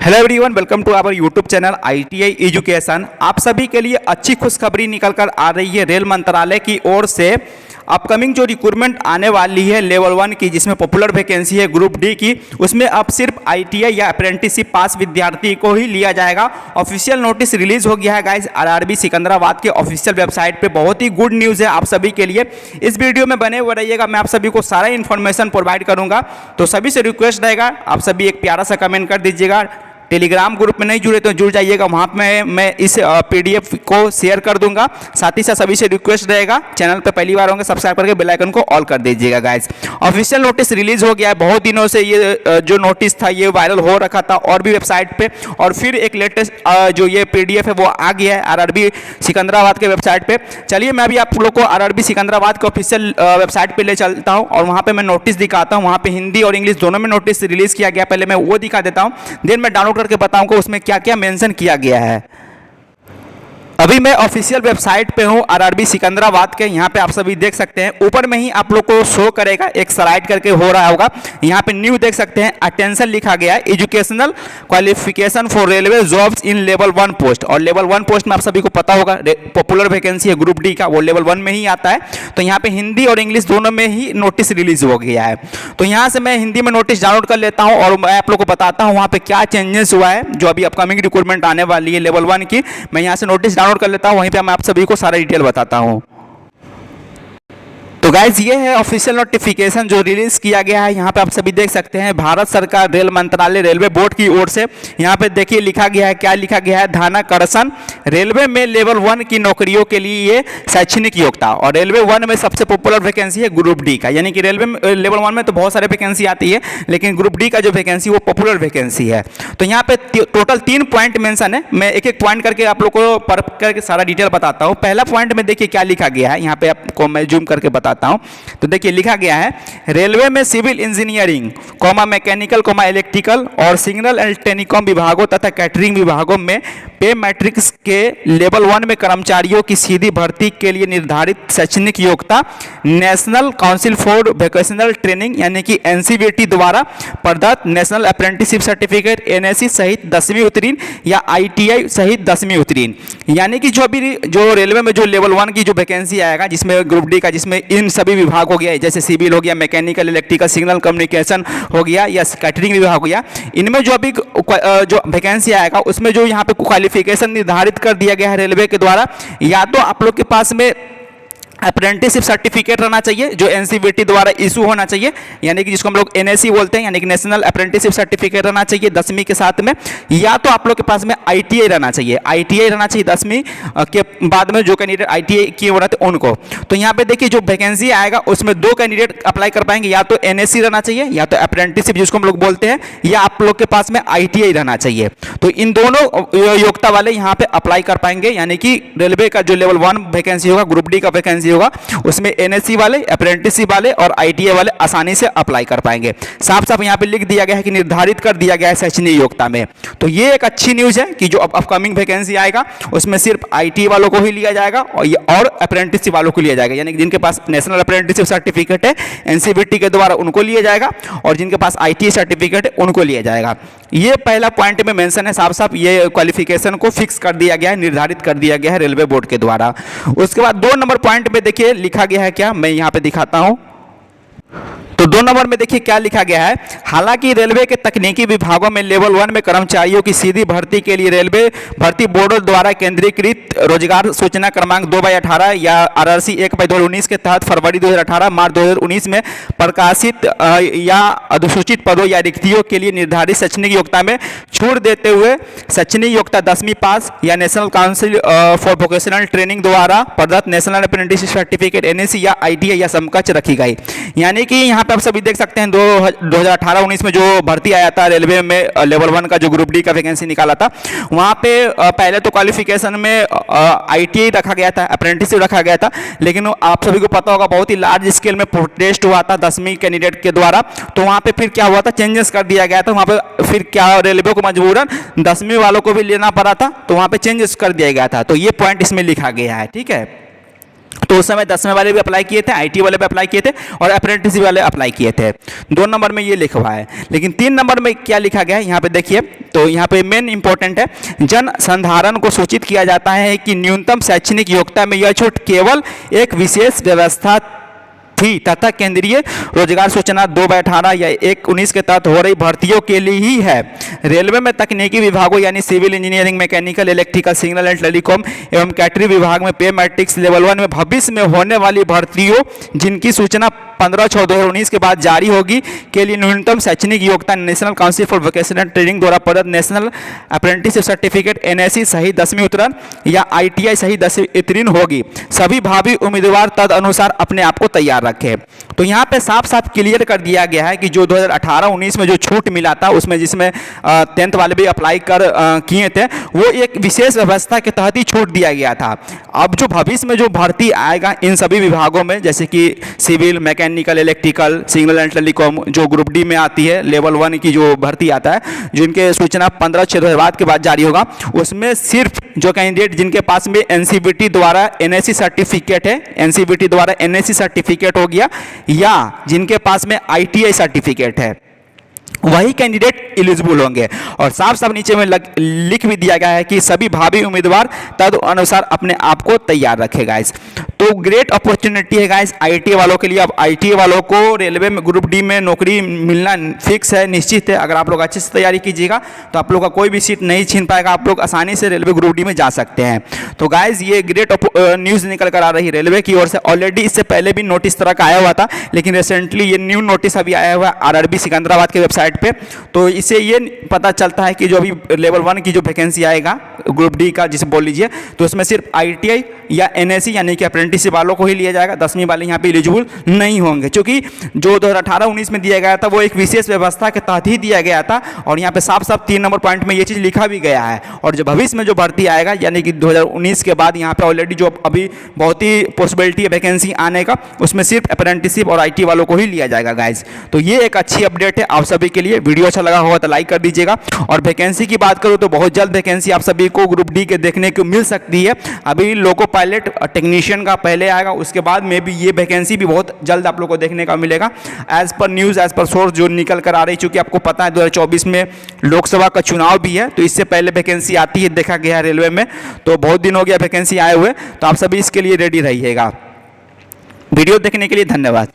Hello everyone, welcome to our YouTube channel ITI education. आप सभी के लिए अच्छी खुशखबरी निकल कर आ रही है रेल मंत्रालय की ओर से। अपकमिंग जो रिक्रूटमेंट आने वाली है लेवल 1 की, जिसमें पॉपुलर वैकेंसी है ग्रुप डी की, उसमें अब सिर्फ ITI या अप्रेंटिसशिप पास विद्यार्थी को ही लिया जाएगा। ऑफिशियल नोटिस रिलीज हो गया है गाइस RRB सिकंदराबाद के ऑफिशियल वेबसाइट पे। बहुत ही गुड न्यूज़ है आप सभी के लिए। इस वीडियो में बने हुए रहिएगा, मैं आप सभी को सारा इन्फॉर्मेशन प्रोवाइड करूंगा। तो सभी से रिक्वेस्ट रहेगा, आप सभी एक प्यारा सा कमेंट कर दीजिएगा। टेलीग्राम ग्रुप में नहीं जुड़े तो जुड़ जाइएगा, वहाँ पे मैं इस PDF को शेयर कर दूंगा। साथ ही साथ सभी से रिक्वेस्ट रहेगा, चैनल पे पहली बार होंगे सब्सक्राइब करके बेल आइकन को ऑल कर दीजिएगा गाइस। ऑफिशियल नोटिस रिलीज हो गया है। बहुत दिनों से ये जो नोटिस था ये वायरल हो रखा था और भी वेबसाइट पे, और फिर एक लेटेस्ट जो ये PDF है वो आ गया है RRB सिकंदराबाद के वेबसाइट पे। चलिए मैं अभी आप लोग को RRB सिकंदराबाद के ऑफिशियल वेबसाइट पे ले चलता हूँ और वहाँ पे मैं नोटिस दिखाता हूँ। वहाँ पे हिंदी और इंग्लिश दोनों में नोटिस रिलीज किया गया। पहले मैं वो दिखा देता हूँ, देन मैं डाउनलोड करके बताऊंगा उसमें क्या क्या मेंशन किया गया है। अभी मैं ऑफिशियल वेबसाइट पे हूँ RRB सिकंदराबाद के। यहाँ पे आप सभी देख सकते हैं, ऊपर में ही आप लोग को शो करेगा, एक स्लाइड करके हो रहा होगा। यहाँ पे न्यू देख सकते हैं, अटेंशन लिखा गया है, educational qualification for railway jobs in level 1 post. और लेवल 1 पोस्ट में आप सभी को पता होगा पॉपुलर वैकेंसी है ग्रुप डी का, वो लेवल 1 में ही आता है। तो यहाँ पे हिंदी और इंग्लिश दोनों में ही नोटिस रिलीज हो गया है। तो यहाँ से मैं हिंदी में नोटिस डाउनलोड कर लेता हूँ और मैं आप लोग को बताता हूँ वहाँ पे क्या चेंजेस हुआ है। जो अभी अपकमिंग रिक्रूटमेंट आने वाली है लेवल 1 की, मैं यहाँ से नोटिस डाउनलोड कर लेता हूँ, वहीं पे मैं आप सभी को सारा डिटेल बताता हूँ। तो गाइज ये है ऑफिशियल नोटिफिकेशन जो रिलीज किया गया है। यहाँ पे आप सभी देख सकते हैं, भारत सरकार रेल मंत्रालय रेलवे बोर्ड की ओर से। यहाँ पे देखिए लिखा गया है, क्या लिखा गया है, ध्यानाकर्षण, रेलवे में लेवल 1 की नौकरियों के लिए ये शैक्षणिक योग्यता। और रेलवे 1 में सबसे पॉपुलर वैकेंसी है ग्रुप डी का, यानी कि रेलवे में लेवल 1 में तो बहुत सारे वैकेंसी आती है, लेकिन ग्रुप डी का जो वैकेंसी वो पॉपुलर वैकेंसी है। तो यहाँ पे टोटल 3 पॉइंट मेंशन है। मैं एक एक पॉइंट करके आप लोग को परख करके सारा डिटेल बताता हूँ। पहला पॉइंट में देखिए क्या लिखा गया है, यहाँ पे आपको मैं जूम करके बताता हूं। तो देखिए लिखा गया है, रेलवे में सिविल इंजीनियरिंग, मैकेनिकल, इलेक्ट्रिकल और सिग्नल एंड टेलीकॉम विभागों तथा कैटरिंग विभागों में पे मैट्रिक्स के लेवल 1 में कर्मचारियों की सीधी भर्ती के लिए निर्धारित शैक्षणिक योग्यता national council for vocational training यानी कि NCVT द्वारा प्रदत्त नेशनल अप्रेंटिसशिप सर्टिफिकेट NAC सहित 10वीं उत्तीर्ण या ITI सहित 10वीं उत्तीर्ण। यानी कि जो अभी जो रेलवे में जो लेवल 1 की जो वैकेंसी आएगा, जिसमें ग्रुप डी का, जिसमें इन सभी विभाग हो गया, जैसे सिविल हो गया, मैकेनिकल, इलेक्ट्रिकल, सिग्नल कम्युनिकेशन हो गया या कैटरिंग विभाग हो गया, इनमें जो अभी जो वैकेंसी आएगा उसमें जो यहाँ पे क्वालिफिकेशन निर्धारित कर दिया गया है रेलवे के द्वारा। या तो आप लोग के पास में अप्रेंटिसशिप सर्टिफिकेट रहना चाहिए जो NCVT द्वारा इशू होना चाहिए, यानी कि जिसको हम लोग NAC बोलते हैं, यानी कि नेशनल अप्रेंटिसशिप सर्टिफिकेट रहना चाहिए 10वीं के साथ में। या तो आप लोग के पास में ITI रहना चाहिए, ITI रहना चाहिए 10वीं के बाद में, जो कैंडिडेट ITI किए हो रहे थे उनको। तो यहाँ पे देखिए जो वैकेंसी आएगा उसमें 2 कैंडिडेट अप्लाई कर पाएंगे, या तो NAC रहना चाहिए या तो अप्रेंटिसशिप जिसको हम लोग बोलते हैं, या आप लोग के पास में ITI रहना चाहिए। तो इन दोनों योग्यता वाले यहाँ पे अप्लाई कर पाएंगे, यानी कि रेलवे का जो लेवल 1 वैकेंसी होगा, ग्रुप डी का वैकेंसी होगा, उसमें NAC वाले, अप्रेंटिसशिप वाले और ITI वाले आसानी से अप्लाई कर पाएंगे। साफ साफ यहाँ पे लिख दिया गया है कि निर्धारित कर दिया गया है शैक्षणिक योग्यता में। तो ये एक अच्छी न्यूज़ है कि जो अपकमिंग वैकेंसी आएगा उसमें सिर्फ ITI वालों को ही लिया जाएगा और अप्रेंटिसशिप वालों को लिया जाएगा, यानी कि जिनके पास नेशनल अप्रेंटिसशिप सर्टिफिकेट है NCVT के द्वारा उनको लिया जाएगा, और जिनके पास ITI सर्टिफिकेट है उनको लिया जाएगा। ये पहला पॉइंट में मेंशन है, साफ साफ ये क्वालिफिकेशन को फिक्स कर दिया गया है, निर्धारित कर दिया गया है रेलवे बोर्ड के द्वारा। उसके बाद 2 नंबर पॉइंट में देखिए लिखा गया है, क्या मैं यहाँ पे दिखाता हूँ। तो 2 नंबर में देखिए क्या लिखा गया है, हालांकि रेलवे के तकनीकी विभागों में लेवल 1 में कर्मचारियों की सीधी भर्ती के लिए रेलवे भर्ती बोर्ड द्वारा केंद्रीकृत रोजगार सूचना क्रमांक 2/18 या RRC 1/2019 के तहत फरवरी 2018 मार्च 2019 में प्रकाशित या अनुसूचित पदों या रिक्तियों के लिए निर्धारित शैक्षणिक योग्यता में छूट देते हुए शैक्षणिक योग्यता 10वीं पास या national council for vocational training द्वारा प्रदत्त नेशनल अप्रेंटिसशिप सर्टिफिकेट NAC या ITI या समकक्ष रखी गई। यानी कि यहाँ पे आप सभी देख सकते हैं 2018-19 में जो भर्ती आया था रेलवे में लेवल 1 का जो ग्रुप डी का वैकेंसी निकाला था, वहाँ पे पहले तो क्वालिफिकेशन में ITI रखा गया था, अप्रेंटिसशिप रखा गया था, लेकिन आप सभी को पता होगा बहुत ही लार्ज स्केल में प्रोटेस्ट हुआ था 10वीं कैंडिडेट के द्वारा। तो वहाँ पे फिर क्या हुआ था, चेंजेस कर दिया गया था। वहाँ पे फिर क्या रेलवे को मजबूरन 10वीं वालों को भी लेना पड़ा था, तो वहाँ पे चेंजेस कर दिया गया था। तो ये पॉइंट इसमें लिखा गया है, ठीक है। तो उस समय 10वें वाले भी अप्लाई किए थे, आईटी वाले भी अप्लाई किए थे और अप्रेंटिस वाले अप्लाई किए थे। 2 नंबर में ये लिखा हुआ है। लेकिन 3 नंबर में क्या लिखा गया है यहाँ पे देखिए, तो यहाँ पे मेन इंपॉर्टेंट है, जन संधारण को सूचित किया जाता है कि न्यूनतम शैक्षणिक योग्यता में यह छूट केवल एक विशेष व्यवस्था थी तथा केंद्रीय रोजगार सूचना 2/18 या 1/19 के तहत हो रही भर्तियों के लिए ही है। रेलवे में तकनीकी विभागों यानी civil engineering, mechanical, electrical, signal and telecom एवं कैटरिंग विभाग में पे मैट्रिक्स लेवल 1 में भविष्य में होने वाली भर्तियों जिनकी सूचना 15/6/2019 के बाद जारी होगी के लिए न्यूनतम शैक्षणिक योग्यता national council for vocational training द्वारा प्रदत्त नेशनल अप्रेंटिसशिप सर्टिफिकेट NSE सही 10वीं उत्तीर्ण या ITI सही 10वीं उत्तीर्ण होगी। सभी भावी उम्मीदवार तद अनुसार अपने आप को तैयार रखें। तो यहाँ पे साफ साफ क्लियर कर दिया गया है कि जो 2018-19 में जो छूट मिला था उसमें जिसमें 10th वाले भी अप्लाई कर किए थे, वो एक विशेष व्यवस्था के तहत ही छूट दिया गया था। अब जो भविष्य में जो भर्ती आएगा इन सभी विभागों में, जैसे कि civil, mechanical, electrical, signal and telecom जो ग्रुप डी में आती है, लेवल 1 की जो भर्ती आता है, जिनके सूचना 15/6/2022 के बाद जारी होगा, उसमें सिर्फ जो कैंडिडेट जिनके पास में NCVT द्वारा NSE सर्टिफिकेट है, NCVT द्वारा NSE सर्टिफिकेट हो गया, या जिनके पास में ITI सर्टिफिकेट है, वही कैंडिडेट एलिजिबल होंगे। और साफ साफ नीचे में लिख भी दिया गया है कि सभी भावी उम्मीदवार तद अनुसार अपने आप को तैयार रखे गाइस। तो ग्रेट अपॉर्चुनिटी है गाइस ITI वालों के लिए। अब ITI वालों को रेलवे में ग्रुप डी में नौकरी मिलना फिक्स है, निश्चित है। अगर आप लोग अच्छे से तैयारी कीजिएगा तो आप लोग का कोई भी सीट नहीं छीन पाएगा, आप लोग आसानी से रेलवे ग्रुप डी में जा सकते हैं। तो गाइस ये ग्रेट न्यूज़ निकल कर आ रही है रेलवे की ओर से। ऑलरेडी इससे पहले भी नोटिस तरह का आया हुआ था, लेकिन रिसेंटली ये न्यू नोटिस अभी आया हुआ है RRB सिकंदराबाद के वेबसाइट पे। तो इससे ये पता चलता है कि जो अभी लेवल 1 की जो वैकेंसी आएगा ग्रुप डी का जिसे बोल लीजिए, तो उसमें सिर्फ ITI या NSE यानी कि अप्रेंटिसशिप वालों को ही लिया जाएगा। 10वीं वाले यहाँ पे एलिजिबल नहीं होंगे, क्योंकि जो 2018-19 में दिया गया था वो एक विशेष व्यवस्था के तहत ही दिया गया था। और यहाँ पे साफ साफ 3 नंबर पॉइंट में ये चीज़ लिखा भी गया है। और जो भविष्य में जो भर्ती आएगा यानी कि 2019 के बाद यहाँ पे ऑलरेडी जो अभी बहुत ही पॉसिबिलिटी है वैकेंसी आने का, उसमें सिर्फ अप्रेंटिसशिप और IT वालों को ही लिया जाएगा गाइज। तो ये एक अच्छी अपडेट है आप सभी के लिए। वीडियो अच्छा लगा होगा तो लाइक कर दीजिएगा। और वैकेंसी की बात करूँ तो बहुत जल्द वैकेंसी आप सभी को ग्रुप डी के देखने को मिल सकती है। अभी लोको पायलट टेक्नीशियन का पहले आएगा, उसके बाद में भी ये वैकेंसी भी बहुत जल्द आप लोग को देखने का मिलेगा। As per news, as per source जो निकल कर आ रही, चूँकि आपको पता है 2024 में लोकसभा का चुनाव भी है, तो इससे पहले वैकेंसी आती है देखा गया है रेलवे में। तो बहुत दिन हो गया वैकेंसी आए हुए, तो आप सभी इसके लिए रेडी रहिएगा। वीडियो देखने के लिए धन्यवाद।